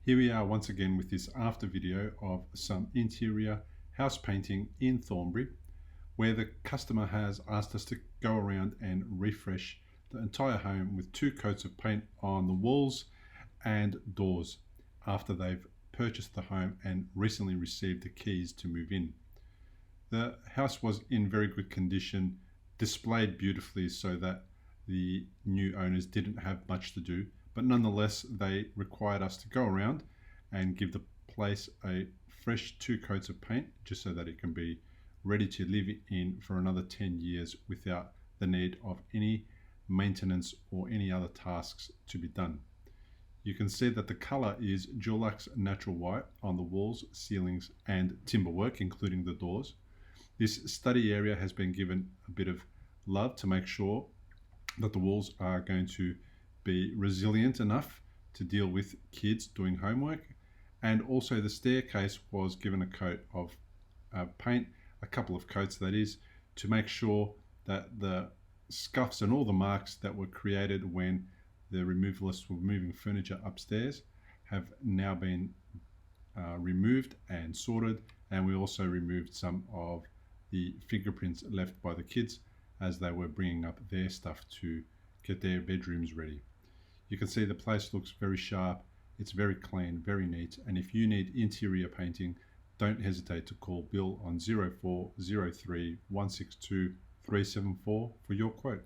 Here we are once again with this after video of some interior house painting in Thornbury, where the customer has asked us to go around and refresh the entire home with 2 coats of paint on the walls and doors after they've purchased the home and recently received the keys to move in. The house was in very good condition, displayed beautifully so that the new owners didn't have much to do, but nonetheless they required us to go around and give the place a fresh 2 coats of paint just so that it can be ready to live in for another 10 years without the need of any maintenance or any other tasks to be done. You can see that the colour is Dulux Natural White on the walls, ceilings and timber work, including the doors. This study area has been given a bit of love to make sure that the walls are going to be resilient enough to deal with kids doing homework, and also the staircase was given a coat of paint, a couple of coats that is, to make sure that the scuffs and all the marks that were created when the removalists were moving furniture upstairs have now been removed and sorted, and we also removed some of the fingerprints left by the kids as they were bringing up their stuff to get their bedrooms ready. You can see the place looks very sharp, it's very clean, very neat, and if you need interior painting, don't hesitate to call Bill on 0403 162 374 for your quote.